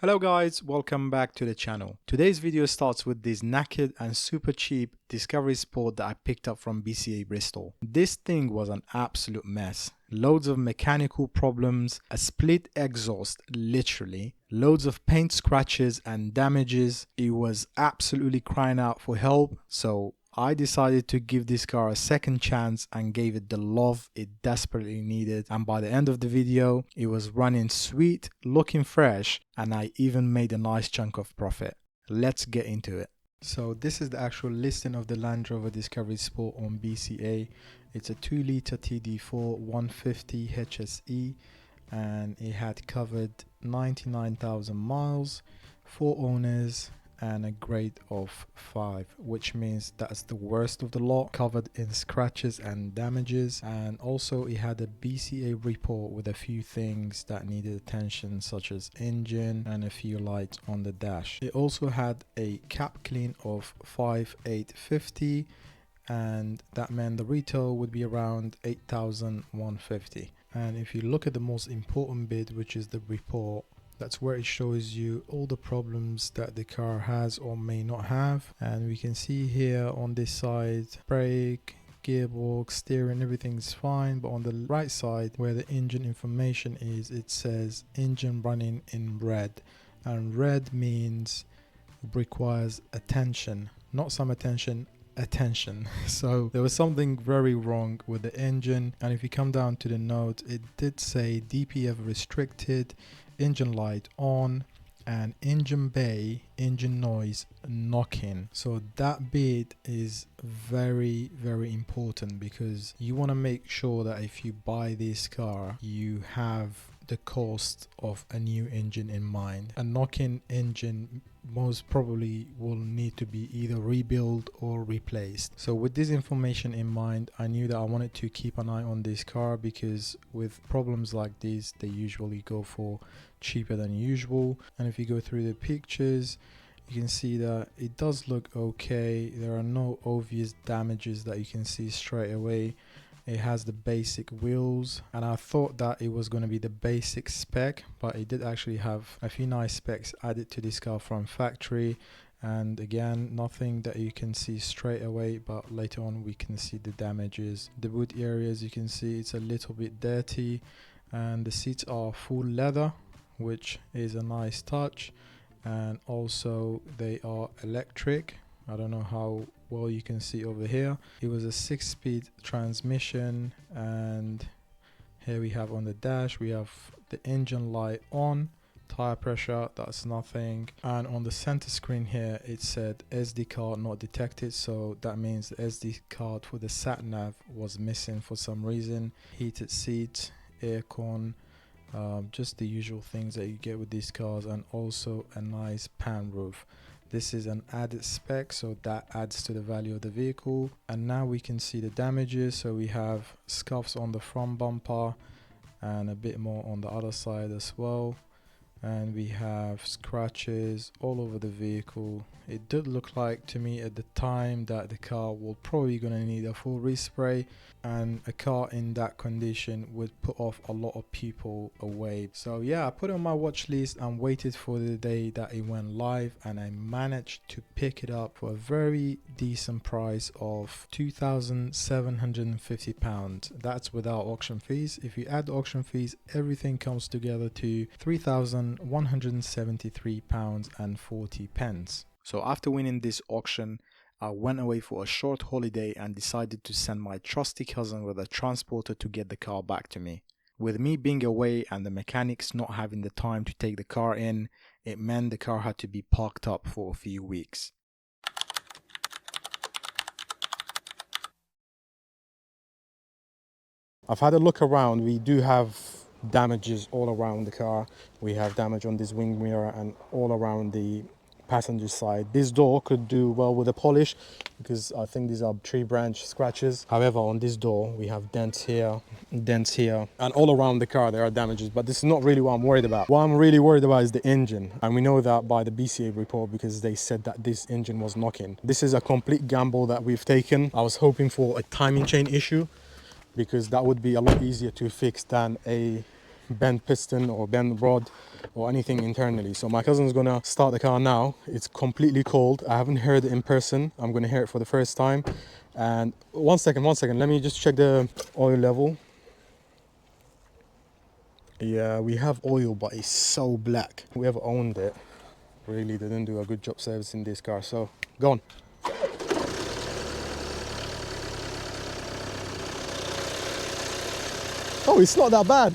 Hello guys, welcome back to the channel. Today's video starts with this knackered and super cheap Discovery Sport that I picked up from BCA Bristol. This thing was an absolute mess. Loads of mechanical problems, a split exhaust literally, loads of paint scratches and damages. It was absolutely crying out for help, so I decided to give this car a second chance and gave it the love it desperately needed, and by the end of the video it was running sweet, looking fresh, and I even made a nice chunk of profit. Let's get into it. So this is the actual listing of the Land Rover Discovery Sport on BCA. It's a 2-litre TD4 150 HSE and it had covered 99,000 miles, 4 owners, and a grade of 5, which means that's the worst of the lot, covered in scratches and damages. And also it had a BCA report with a few things that needed attention, such as engine and a few lights on the dash. It also had a cap clean of 5,850, and that meant the retail would be around 8,150. And if you look at the most important bit, which is the report, that's where it shows you all the problems that the car has or may not have. And we can see here on this side, brake, gearbox, steering, everything's fine. But on the right side where the engine information is, it says engine running in red, and red means requires attention, not some attention, attention. So there was something very wrong with the engine. And if you come down to the note, it did say DPF restricted, engine light on, and engine bay, engine noise knocking. So that bit is very important, because you want to make sure that if you buy this car you have the cost of a new engine in mind. A knocking engine most probably will need to be either rebuilt or replaced. So with this information in mind, I knew that I wanted to keep an eye on this car, because with problems like these they usually go for cheaper than usual. And if you go through the pictures, you can see that it does look okay. There are no obvious damages that you can see straight away. It has the basic wheels, and I thought that it was going to be the basic spec, but it did actually have a few nice specs added to this car from factory. And again, nothing that you can see straight away, but later on we can see the damages. The boot areas, you can see it's a little bit dirty, and the seats are full leather, which is a nice touch. And also they are electric. I don't know how well you can see over here. It was a 6-speed transmission, and here we have on the dash, we have the engine light on, tire pressure, that's nothing. And on the center screen here it said SD card not detected, so that means the SD card for the sat nav was missing for some reason. Heated seats, aircon, just the usual things that you get with these cars, and also a nice pan roof. This is an added spec, so that adds to the value of the vehicle. And now we can see the damages. So we have scuffs on the front bumper and a bit more on the other side as well. And we have scratches all over the vehicle. It did look like to me at the time that the car will probably gonna need a full respray, and a car in that condition would put off a lot of people away. So yeah, I put it on my watch list and waited for the day that it went live, and I managed to pick it up for a very decent price of £2,750. That's without auction fees. If you add the auction fees, everything comes together to £3,173.40. So after winning this auction, I went away for a short holiday and decided to send my trusty cousin with a transporter to get the car back to me. With me being away and the mechanics not having the time to take the car in, it meant the car had to be parked up for a few weeks. I've had a look around. We do have damages all around the car. We have damage on this wing mirror and all around the passenger side. This door could do well with a polish, because I think these are tree branch scratches. However, on this door we have dents here, and all around the car there are damages, but this is not really what I'm worried about. What I'm really worried about is the engine, and we know that by the BCA report, because they said that this engine was knocking. This is a complete gamble that we've taken. I was hoping for a timing chain issue, because that would be a lot easier to fix than a bent piston or bent rod or anything internally. So my cousin's gonna start the car now. It's completely cold. I haven't heard it in person. I'm gonna hear it for the first time. And one second, let me just check the oil level. Yeah, we have oil, but it's so black. Whoever owned it really didn't do a good job servicing this car. So go on. Oh, it's not that bad.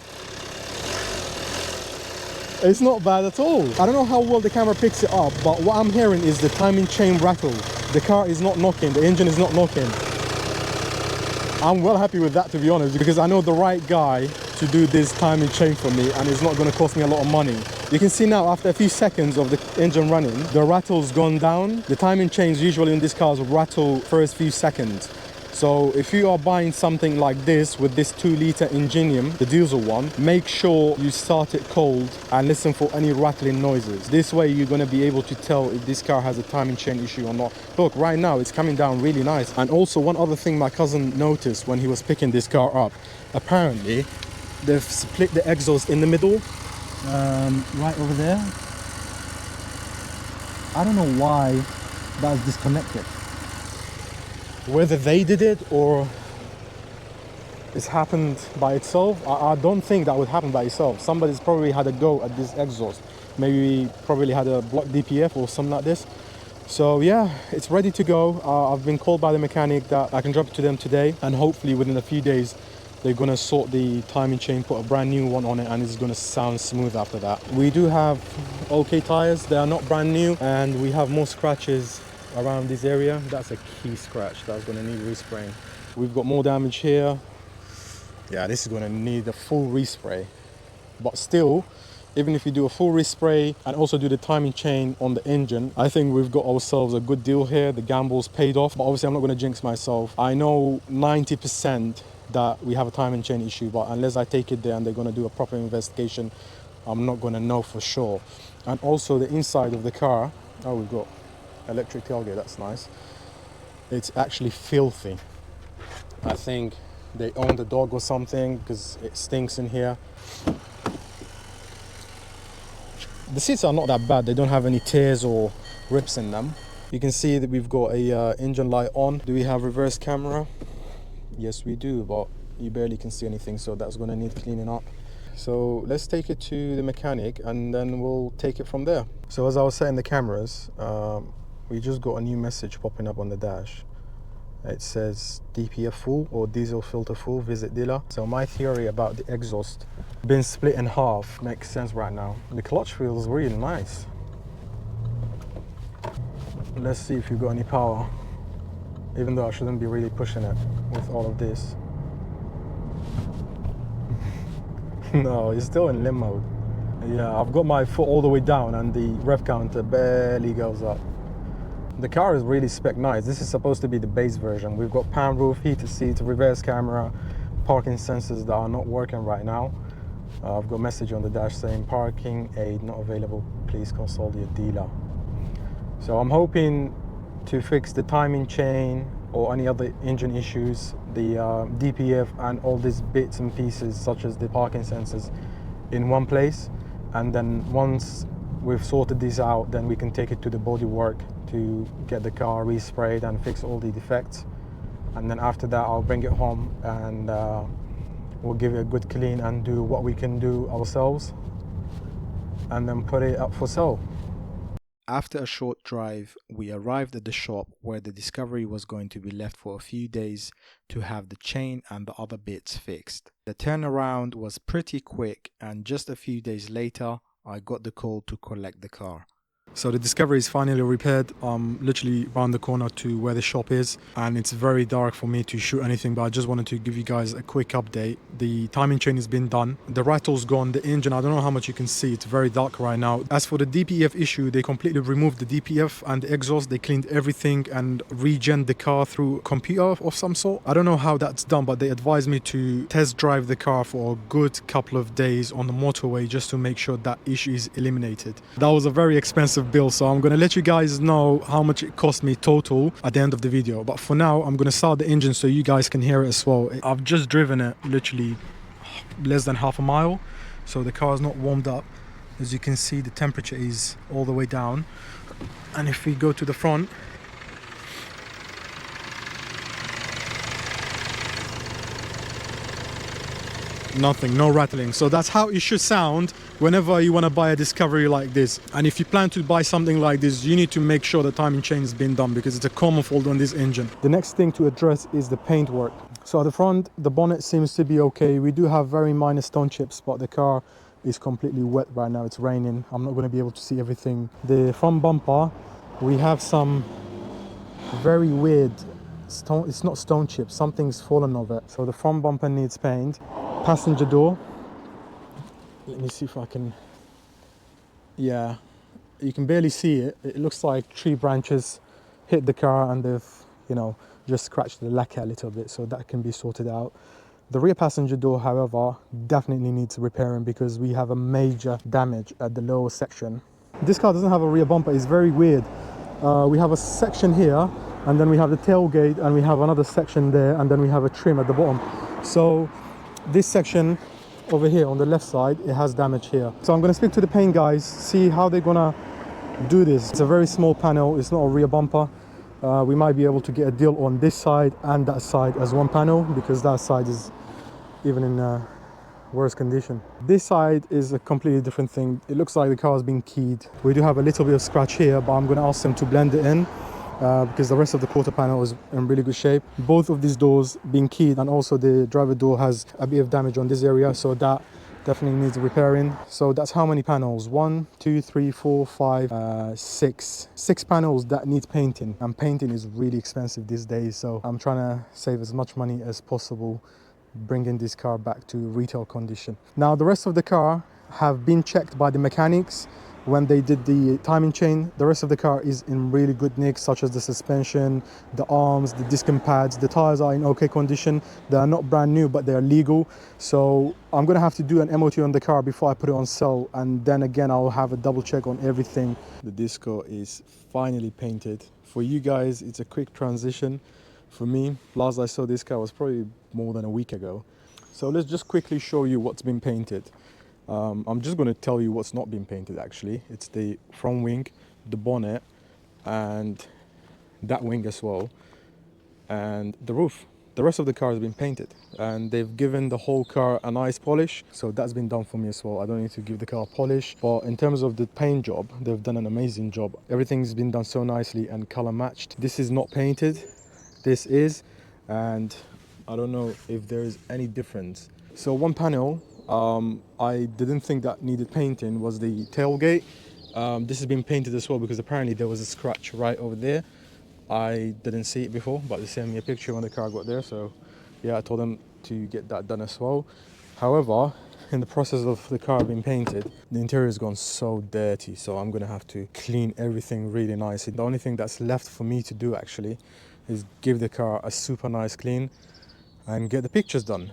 It's not bad at all. I don't know how well the camera picks it up, but what I'm hearing is the timing chain rattle. The car is not knocking, the engine is not knocking. I'm well happy with that, to be honest, because I know the right guy to do this timing chain for me, and it's not going to cost me a lot of money. You can see now, after a few seconds of the engine running, the rattle's gone down. The timing chains usually in these cars rattle first few seconds. So if you are buying something like this with this 2-litre Ingenium, the diesel one, make sure you start it cold and listen for any rattling noises. This way you're going to be able to tell if this car has a timing chain issue or not. Look, right now it's coming down really nice. And also one other thing my cousin noticed when he was picking this car up, apparently they've split the exhaust in the middle, right over there. I don't know why that's disconnected. Whether they did it or it's happened by itself, I don't think that would happen by itself. Somebody's probably had a go at this exhaust. Maybe probably had a block DPF or something like this. So yeah, it's ready to go. I've been called by the mechanic that I can drop it to them today, and hopefully within a few days they're gonna sort the timing chain, put a brand new one on it, and it's gonna sound smooth after that. We do have okay tires, they are not brand new, and we have more scratches around this area. That's a key scratch that's going to need respraying. We've got more damage here. Yeah, this is going to need a full respray. But still, even if you do a full respray and also do the timing chain on the engine, I think we've got ourselves a good deal here. The gamble's paid off, but obviously I'm not going to jinx myself. I know 90% that we have a timing chain issue, but unless I take it there and they're going to do a proper investigation, I'm not going to know for sure. And also the inside of the car, oh, we've got electric tailgate, that's nice. It's actually filthy. I think they own the dog or something because it stinks in here. The seats are not that bad. They don't have any tears or rips in them. You can see that we've got a engine light on. Do we have reverse camera? Yes, we do, but you barely can see anything, so that's going to need cleaning up. So let's take it to the mechanic and then we'll take it from there. So as I was setting the cameras, we just got a new message popping up on the dash. It says DPF full or diesel filter full, visit dealer. So my theory about the exhaust being split in half makes sense right now. The clutch feels really nice. Let's see if you've got any power, even though I shouldn't be really pushing it with all of this. No, it's still in limb mode. Yeah, I've got my foot all the way down and the rev counter barely goes up. The car is really spec nice. This is supposed to be the base version. We've got pan roof, heated seats, reverse camera, parking sensors that are not working right now. I've got a message on the dash saying parking aid not available, please consult your dealer. So I'm hoping to fix the timing chain or any other engine issues, the DPF and all these bits and pieces such as the parking sensors in one place. And then once we've sorted these out, then we can take it to the bodywork to get the car resprayed and fix all the defects. And then after that, I'll bring it home and we'll give it a good clean and do what we can do ourselves and then put it up for sale. After a short drive, we arrived at the shop where the Discovery was going to be left for a few days to have the chain and the other bits fixed. The turnaround was pretty quick, and just a few days later, I got the call to collect the car. So the Discovery is finally repaired. I'm literally around the corner to where the shop is, and it's very dark for me to shoot anything, but I just wanted to give you guys a quick update. The timing chain has been done. The rattle's gone. The engine, I don't know how much you can see. It's very dark right now. As for the DPF issue, they completely removed the DPF and the exhaust. They cleaned everything and regen the car through a computer of some sort. I don't know how that's done, but they advised me to test drive the car for a good couple of days on the motorway just to make sure that issue is eliminated. That was a very expensive bill, so I'm going to let you guys know how much it cost me total at the end of the video. But for now, I'm going to start the engine so you guys can hear it as well. I've just driven it literally less than half a mile, so the car is not warmed up. As you can see, the temperature is all the way down. And if we go to the front, nothing, no rattling. So that's how it should sound whenever you want to buy a Discovery like this. And if you plan to buy something like this, you need to make sure the timing chain has been done, because it's a common fault on this engine. The next thing to address is the paint work. So at the front, the bonnet seems to be okay. We do have very minor stone chips, but the car is completely wet right now. It's raining. I'm not going to be able to see everything. The front bumper, we have some very weird stone. It's not stone chips, something's fallen off it. So the front bumper needs paint. Passenger door, let me see if I can, yeah, you can barely see it. It looks like tree branches hit the car and they've, you know, just scratched the lacquer a little bit, so that can be sorted out. The rear passenger door, however, definitely needs repairing because we have a major damage at the lower section. This car doesn't have a rear bumper. It's very weird. We have a section here, and then we have the tailgate, and we have another section there, and then we have a trim at the bottom. So this section over here on the left side, it has damage here. So I'm going to speak to the paint guys, see how they're going to do this. It's a very small panel. It's not a rear bumper. We might be able to get a deal on this side and that side as one panel, because that side is even in worse condition. This side is a completely different thing. It looks like the car has been keyed. We do have a little bit of scratch here, but I'm going to ask them to blend it in because the rest of the quarter panel is in really good shape. Both of these doors being keyed, and also the driver door has a bit of damage on this area, so that definitely needs repairing. So that's how many panels? 1, 2, 3, 4, 5, 6. 6 panels that need painting, and painting is really expensive these days, so I'm trying to save as much money as possible, bringing this car back to retail condition. Now the rest of the car have been checked by the mechanics when they did the timing chain. The rest of the car is in really good nick, such as the suspension, the arms, the disc and pads. The tires are in okay condition. They are not brand new, but they are legal. So I'm gonna have to do an MOT on the car before I put it on sale, and then again I'll have a double check on everything. The Disco is finally painted. For you guys, it's a quick transition. For me, last I saw this car was probably more than a week ago. So let's just quickly show you what's been painted. I'm just going to tell you what's not been painted actually. It's the front wing, the bonnet, and that wing as well, and the roof. The rest of the car has been painted, and they've given the whole car a nice polish, so that's been done for me as well. I don't need to give the car a polish, but in terms of the paint job, they've done an amazing job. Everything's been done so nicely and color matched. This is not painted, this is, and I don't know if there is any difference. So one panel I didn't think that needed painting was the tailgate. This has been painted as well because apparently there was a scratch right over there. I didn't see it before, but they sent me a picture when the car got there, so yeah, I told them to get that done as well. However, in the process of the car being painted, the interior has gone so dirty, so I'm gonna have to clean everything really nicely. The only thing that's left for me to do actually is give the car a super nice clean and get the pictures done.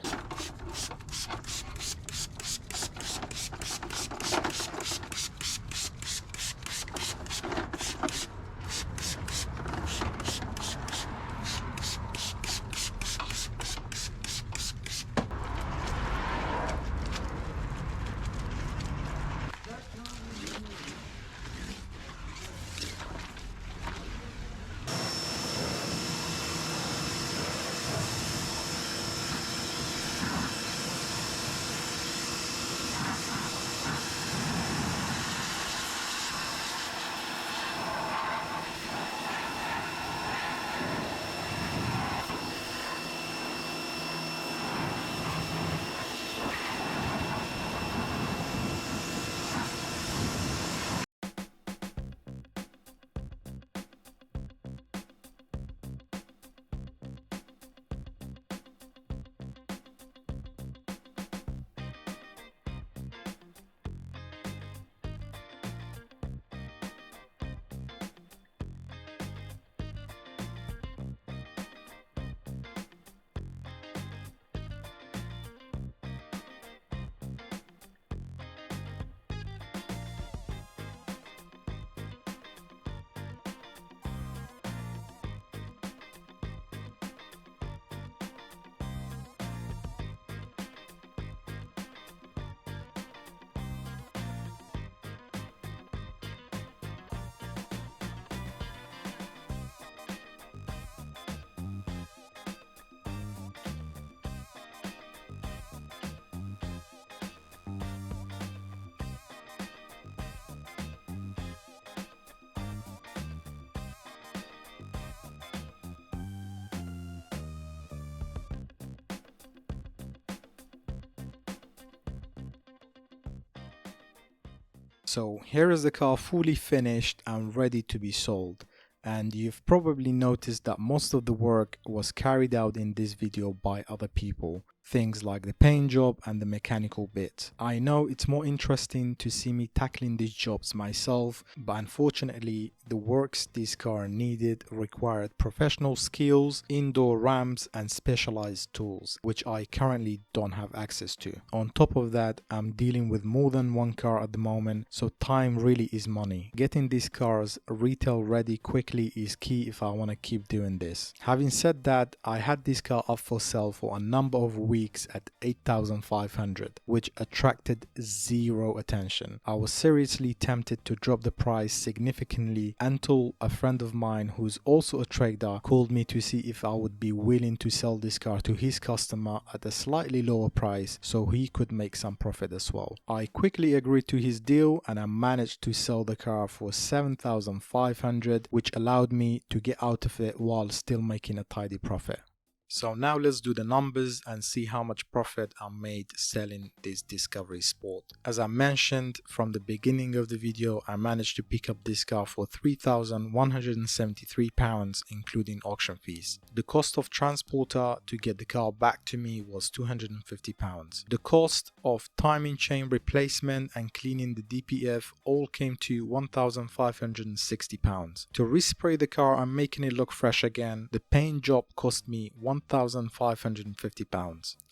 So here is the car fully finished and ready to be sold. And you've probably noticed that most of the work was carried out in this video by other people. Things like the paint job and the mechanical bit. I know it's more interesting to see me tackling these jobs myself, but unfortunately the works this car needed required professional skills, indoor ramps and specialized tools, which I currently don't have access to. On top of that, I'm dealing with more than one car at the moment, so time really is money. Getting these cars retail ready quickly is key if I want to keep doing this. Having said that, I had this car up for sale for a number of weeks at 8,500, which attracted zero attention. I was seriously tempted to drop the price significantly until a friend of mine who's also a trader called me to see if I would be willing to sell this car to his customer at a slightly lower price so he could make some profit as well. I quickly agreed to his deal and I managed to sell the car for 7,500, which allowed me to get out of it while still making a tidy profit. So now let's do the numbers and see how much profit I made selling this Discovery Sport. As I mentioned from the beginning of the video, I managed to pick up this car for £3,173 including auction fees. The cost of transporter to get the car back to me was £250. The cost of timing chain replacement and cleaning the DPF all came to £1,560. To respray the car and making it look fresh again, the paint job cost me £1,550.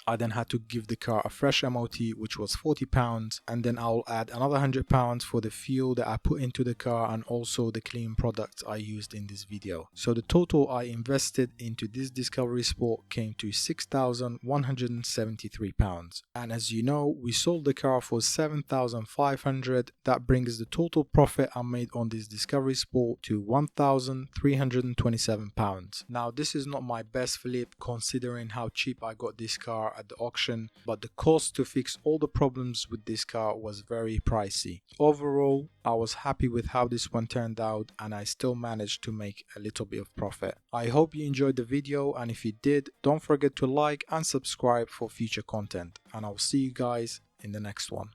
I then had to give the car a fresh MOT, which was £40, and then I'll add another £100 for the fuel that I put into the car and also the clean products I used in this video. So the total I invested into this Discovery Sport came to £6,173. And as you know, we sold the car for £7,500. That brings the total profit I made on this Discovery Sport to £1,327. Now this is not my best flip considering how cheap I got this car at the auction, but the cost to fix all the problems with this car was very pricey. Overall, I was happy with how this one turned out and I still managed to make a little bit of profit. I hope you enjoyed the video, and if you did, don't forget to like and subscribe for future content, and I'll see you guys in the next one.